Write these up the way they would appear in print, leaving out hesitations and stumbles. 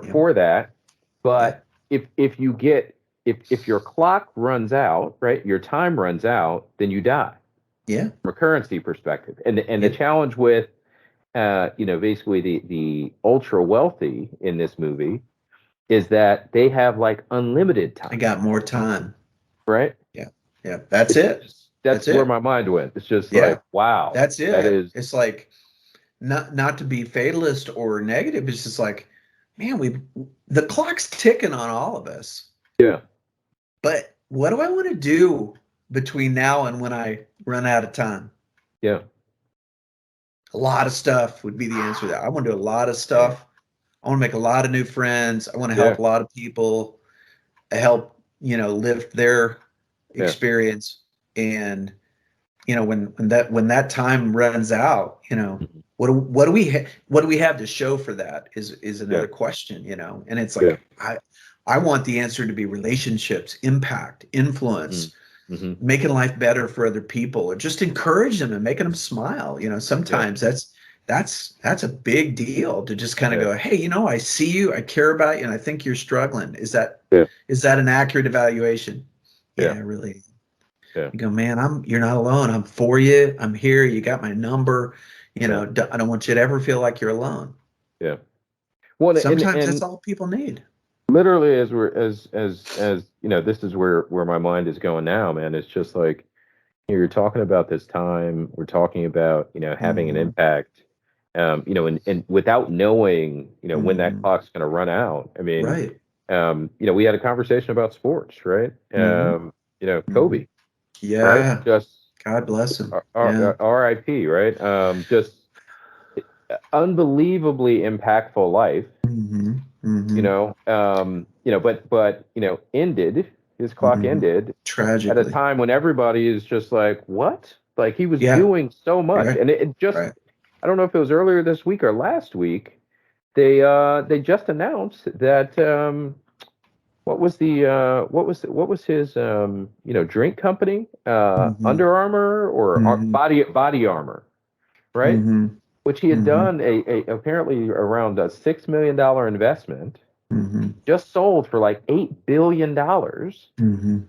Yeah. for that. Yeah. But if your clock runs out, right, your time runs out, then you die Yeah. from a currency perspective. And the Yeah. challenge with basically the ultra wealthy in this movie is that they have like unlimited I time, got more time. right? Yeah. Yeah. That's It's it. just That's that's where it. my mind went. It's just Yeah. like, wow, That's that it. is, It's like not to be fatalist or negative. It's just like, man, the clock's ticking on all of us. yeah, But what do I want to do between now and when I run out of time? yeah, A lot of stuff would be the answer to that. I want to do a lot of man, stuff. I want to make a lot of new friends. I want to yeah, help a lot of people, help, lift their yeah, experience. And, when that time runs out, mhm, what do we have to show for that is yeah, another question, and it's yeah, like, I want the answer to be relationships, impact, mm, influence, mhm, making life better for other people, or just encourage them and making them smile. yeah, Sometimes that's a big deal to just kind of yeah, go, hey, I see you, I care about you, and I think you're struggling. Is that yeah, is that an accurate evaluation? yeah, Yeah, really. yeah, You go, man, you're not alone. I'm for you. I'm here. You got my number. yeah, I don't want you to ever feel like you're alone. yeah. Well, Sometimes that's and all people need. literally, as we're as this is where my mind is going now, man. It's just like, you're talking about this time. We're talking about, having an Hmm. impact, and without knowing, when that Hmm. clock's going to run out. I mean, Right. we had a conversation about sports, right? Hmm. Hmm. Kobe, right? Yeah. Just God bless him. Yeah. RIP, right? Just unbelievably impactful life, Hmm. Hmm. but ended, his clock Hmm. ended at a Tragically. time when everybody is just like, what? Like, he was Yeah. doing so much. Right. And it just, Right. I don't know if it was earlier this week or last week, they just announced that, what was his, drink company, Hmm. Under Armour or Hmm. Body Armor, right? Hmm. Which he had Hmm. done apparently around a $6 million investment, Hmm. just sold for like $8 billion, Hmm.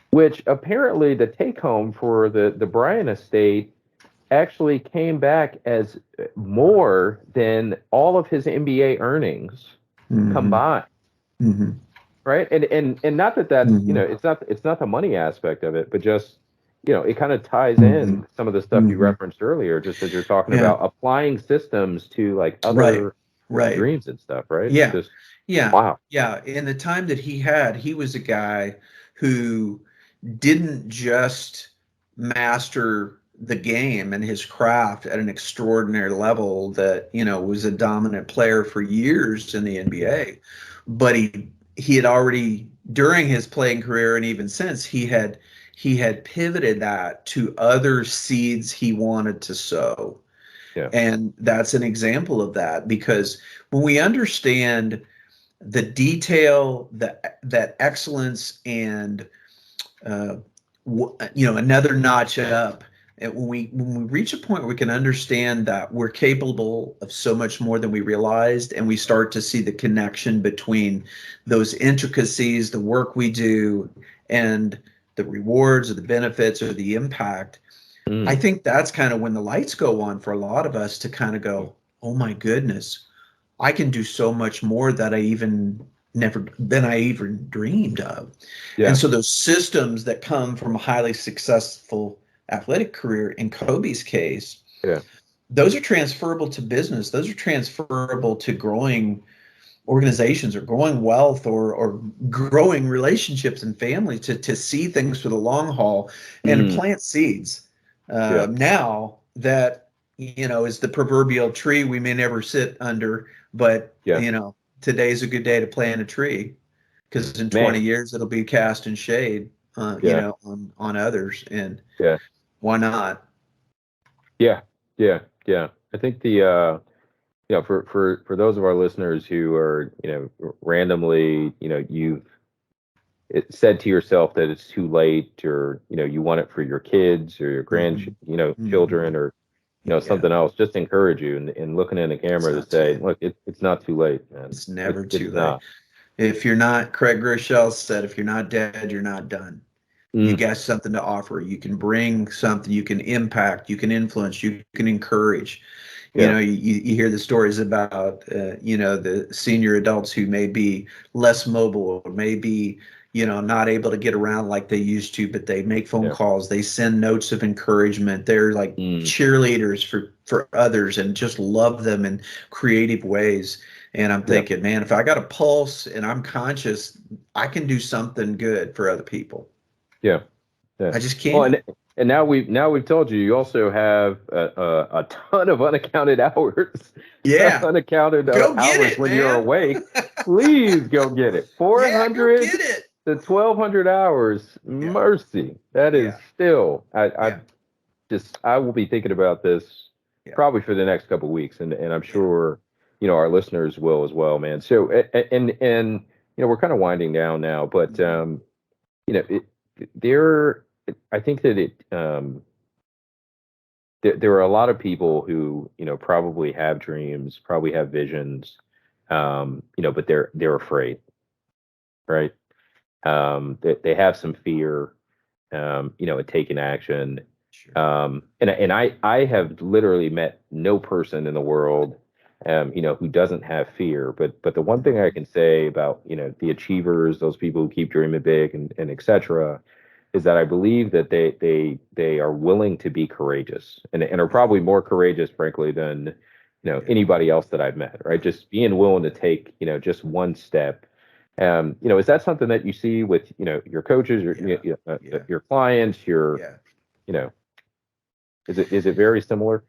which apparently the take home for the Bryan estate actually came back as more than all of his NBA earnings Hmm. combined, Hmm. right? And not that that's, Hmm. it's not the money aspect of it, but just, it kind of ties Hmm. in some of the stuff you Hmm. referenced earlier, just as you're talking Yeah. about applying systems to like Right. other Right. dreams and stuff, right? It's Yeah. just, Yeah. wow. Yeah. In the time that he had, he was a guy who didn't just master the game and his craft at an extraordinary level that, was a dominant player for years in the NBA, but he had already, during his playing career and even since, he had pivoted that to other seeds he wanted to sow. Yeah. And that's an example of that, because when we understand the detail, that excellence, and uh, another notch up. And when we reach a point where we can understand that we're capable of so much more than we realized, and we start to see the connection between those intricacies, the work we do, and the rewards or the benefits or the impact, I Mm, think that's kind of when the lights go on for a lot of us to kind of mm, go, oh my goodness, I can do so much more that I even dreamed of. And yeah. so those systems that come from a highly successful athletic career, in Kobe's case, Yeah. those are transferable to business. Those are transferable to growing organizations or growing wealth, or growing relationships and families, to see things for the long haul and to Mm, plant seeds. yeah. Now that, is the proverbial tree we may never sit under, but Yeah. today's a good day to plant a tree, because in 20 Man. years it'll be cast in shade, Yeah. on others. And Yeah. why not? Yeah. Yeah. Yeah. I think for those of our listeners who are, randomly, you've said to yourself that it's too late, or, you want it for your kids or your Hmm. children, Hmm. or Yeah, something else, just encourage you and looking in the it's camera to not too say, late. look, it's not too late, man. It's never too It's late. not. If you're not, Craig Groeschel said, if you're not dead, you're not done. You Mm, got something to offer. You can bring something. You can impact. You can influence. You can encourage. yeah, You hear the stories about, the senior adults who may be less mobile, or may be, not able to get around like they used to, but they make phone yeah. calls. They send notes of encouragement. They're like Mm, cheerleaders for others and just love them in creative ways. And I'm yeah, thinking, man, if I got a pulse and I'm conscious, I can do something good for other people. yeah, yeah. I just Well, can. and now we've told you you also have a ton of unaccounted hours, Yeah. unaccounted Go get hours it, when you're man. awake. Please go get it. Yeah, go 400 get it. to 1,200 hours. Yeah. Mercy. That is Yeah. still. Yeah. I will be thinking about this Yeah. probably for the next couple of weeks, and I'm Yeah. sure our listeners will as well, man. So and we're kind of winding down now, but Mhm. it there I think that there are a lot of people who probably have dreams, probably have visions, but they're afraid, right? They have some fear, at taking action. Sure. And I have literally met no person in the world, who doesn't have fear. But the one thing I Mhm. can say about, the achievers, those people who keep dreaming big and et cetera, is that I believe that they are willing to be courageous and are Yeah. probably more courageous, frankly, than Yeah. anybody else that I've met, right? Just being willing to take, just one step. Is that something that you see with, your coaches, Yeah. Yeah. your clients, Yeah. you know, is it very similar?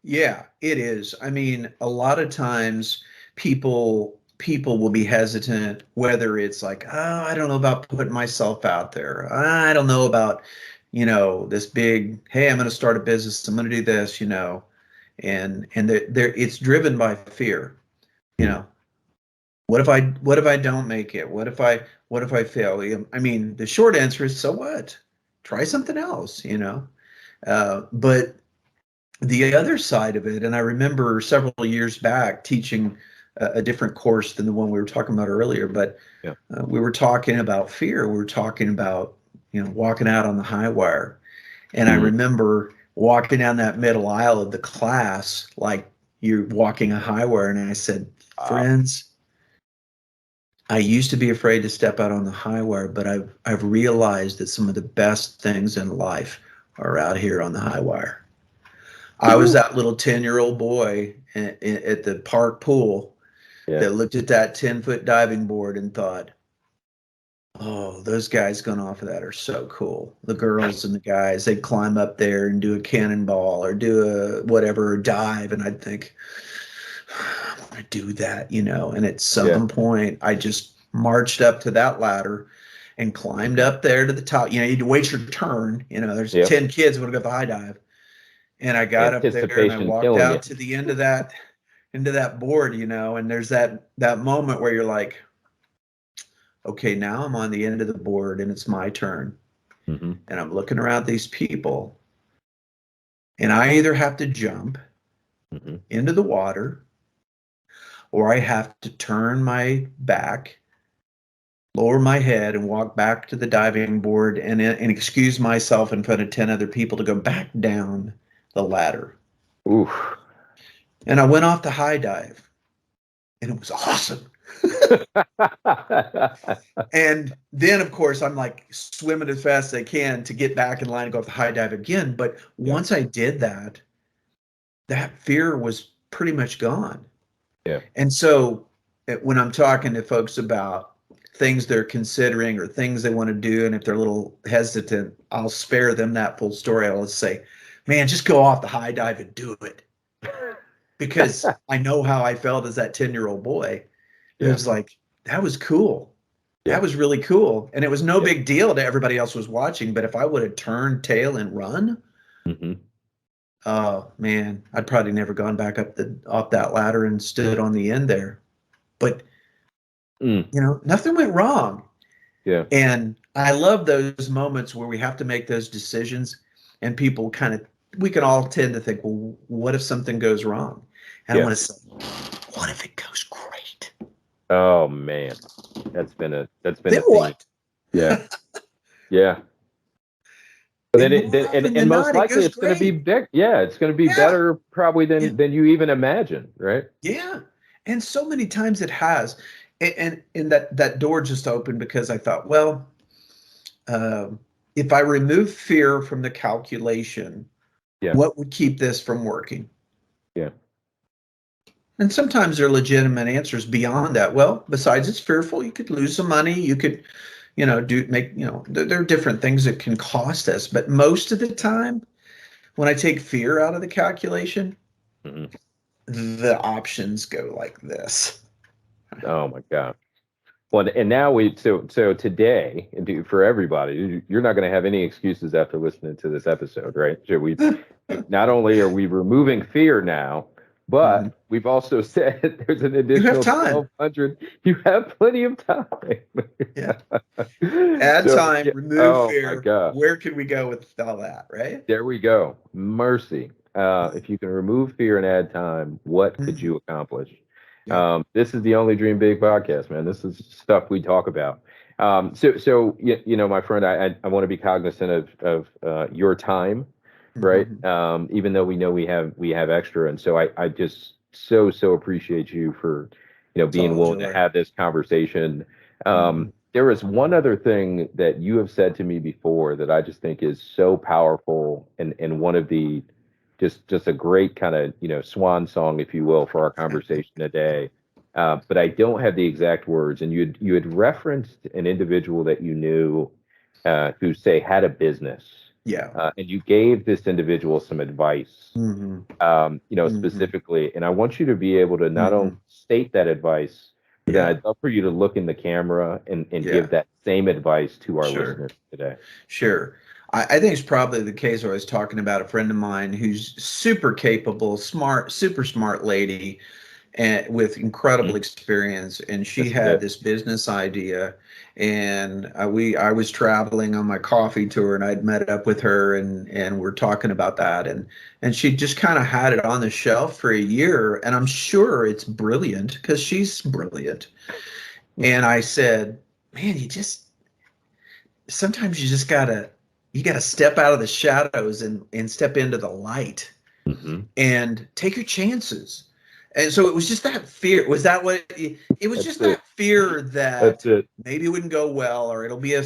Yeah, it is. I mean, a lot of times people will be hesitant, whether it's like, oh, I don't know about putting myself out there. I don't know about, this big, hey, I'm going to start a business. I'm going to do this, and there it's driven by fear. You Mm, know, what if I don't make it? What if I fail? I mean, the short answer is, so what? Try something else. But the other side of it, and I remember several years back teaching a different course than the one we were talking about earlier, but yeah. we were talking about fear. We were talking about, walking out on the high wire. And I Mm, remember walking down that middle aisle of the class, like you're walking a high wire. And I said, wow. friends, I used to be afraid to step out on the high wire, but I've realized that some of the best things in life are out here on the high wire. I was Woo. that little 10-year-old boy at the park pool Yeah. that looked at that 10-foot diving board and thought, oh, those guys going off of that are so cool. The girls and the guys, they'd climb up there and do a cannonball or do a whatever, dive. And I'd think, I want to do that. And at Yeah. some point, I just marched up to that ladder and climbed Hmm. up there to the top. You'd wait your turn. There's Yep. 10 kids want to go the high dive. And I got up there and I Anticipation walked killing you. out to the end of that into that board, and there's that moment where you're like, okay, now I'm on the end of the board and it's my turn. Hmm. And I'm looking around these people, and I either have to jump Hmm. into the water or I have to turn my back, lower my head, and walk back to the diving board and excuse myself in front of 10 other people to go back down the ladder. Oof. And I went off the high dive, and it was awesome. And then, of course, I'm like swimming as fast as I can to get back in line and go off the high dive again. But Yeah. once I did that, that fear was pretty much gone. Yeah. And so when I'm talking to folks about things they're considering or things they want to do, and if they're a little hesitant, I'll spare them that full story. I'll just say, man, just go off the high dive and do it. Because I know how I felt as that 10-year-old boy. It Yeah. was like, that was cool. That Yeah. was really cool. And it was no Yeah. big deal to everybody else was watching. But if I would have turned tail and run, Hmm. oh man, I'd probably never gone back up the off that ladder and stood on the end there. But Mm. nothing went wrong. Yeah. And I love those moments where we have to make those decisions and people kind of we can all tend to think, well, what if something goes wrong? And I Yeah. want to say, what if it goes great? Oh man, that's been a Then theme. what? Yeah. Yeah. But then And more often and than most not, it likely goes it's going to be great. big. Yeah, it's going to be Yeah. better probably Yeah. than you even imagine, right? Yeah. And so many times it has. And that door just opened because I thought, well, um, if I remove fear from the calculation, Yeah. what would keep this from working? Yeah. And sometimes there are legitimate answers beyond that. Well, besides it's fearful, you could lose some money. You could, there are different things that can cost us. But most of the time, when I take fear out of the calculation, Hmm. the options go like this. Oh my God. Well, and now so today, for everybody, you're not going to have any excuses after listening to this episode, right? So we not only are we removing fear now, Mhm. but we've also said there's an You have additional time. 1,200. You have plenty of time. Yeah. Add So, time, yeah, remove oh my fear. God. Where can we go with all that, right? There we go. Mercy. If you can remove fear and add time, what could Mhm. you accomplish? Yeah. This is the Only Dream Big podcast, man. This is stuff we talk about. My friend, I want to be cognizant of your time, right? Mhm. Even though we know we have extra, and so I just so appreciate you for It's being all willing to joy. have this conversation. Mhm. There is one other thing that you have said to me before that I just think is so powerful and one of the just a great kind of swan song, if you will, for our conversation today. But I don't have the exact words, and you had referenced an individual that you knew who say had a business, Yeah. and you gave this individual some advice, Mhm. Mhm. specifically, and I want you to be able to not only Mhm. state that advice, but then Yeah. I'd love for you to look in the camera and give Yeah. that same advice to our Sure. listeners today. Sure. I think it's probably the case where I was talking about a friend of mine who's super capable, smart, super smart lady, and with incredible Mhm. experience. And she This is had it. this business idea, and I was traveling on my coffee tour, and I'd met up with her, and we're talking about that, and she just kind of had it on the shelf for a year, and I'm sure it's brilliant because she's brilliant. And I said, man, you just sometimes you gotta step out of the shadows and step into the light Hmm. and take your chances. And so it was just that fear. Was that what it was That's just it. that fear That's that it. maybe it wouldn't go well, or it'll be a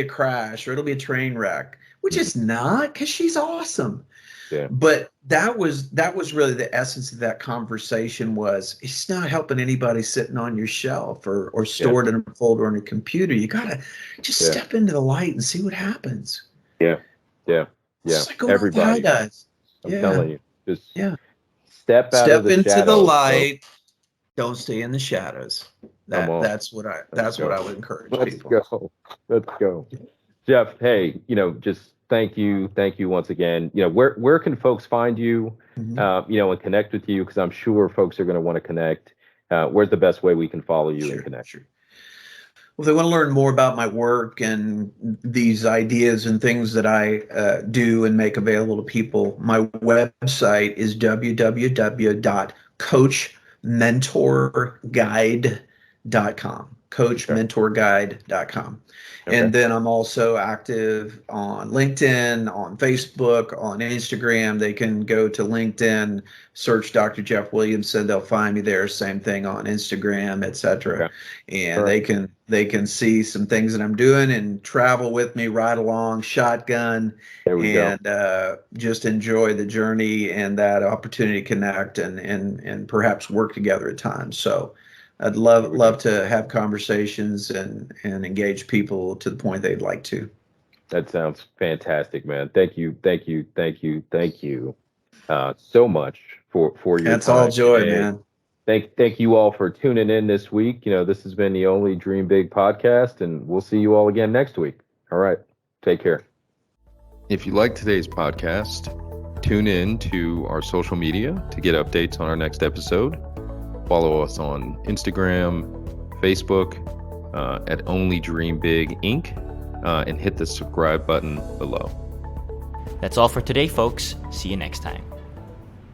crash, or it'll be a train wreck, which Mhm. is not because she's awesome. Yeah. But that was really the essence of that conversation was it's not helping anybody sitting on your shelf or Yeah. stored in a folder on a computer. You gotta just Yeah. step into the light and see what happens. Yeah. Yeah. Yeah. It's like going on with high Everybody. dives. I'm Yeah, telling you, just yeah. step out of Step the into the shadows, folks. light. Don't stay in the shadows. Come on. Let's That's what go. I would encourage Let's people. go. Let's go. Jeff, hey, just thank you. Thank you once again. Where can folks find you, Mhm. and connect with you? Because I'm sure folks are going to want to connect. Where's the best way we can follow you and Sure, connect? sure. Well, if they want to learn more about my work and these ideas and things that I do and make available to people, my website is www.coachmentorguide.com. Okay. Coachmentorguide.com. Okay. And then I'm also active on LinkedIn, on Facebook, on Instagram. They can go to LinkedIn, search Dr. Jeff Williamson. They'll find me there. Same thing on Instagram, etc. Okay. All And right. they can see some things that I'm doing and travel with me, ride along, shotgun, There we go. and just enjoy the journey and that opportunity to connect and perhaps work together at times. So I'd There love we go. love to have conversations and engage people to the point they'd like to. That sounds fantastic, man. Thank you, thank you, thank you, thank you, so much for your That's all time joy, today. man. Thank you all for tuning in this week. This has been the Only Dream Big podcast, and we'll see you all again next week. All right, take care. If you like today's podcast, tune in to our social media to get updates on our next episode. Follow us on Instagram, Facebook, at Only Dream Big Inc., and hit the subscribe button below. That's all for today, folks. See you next time.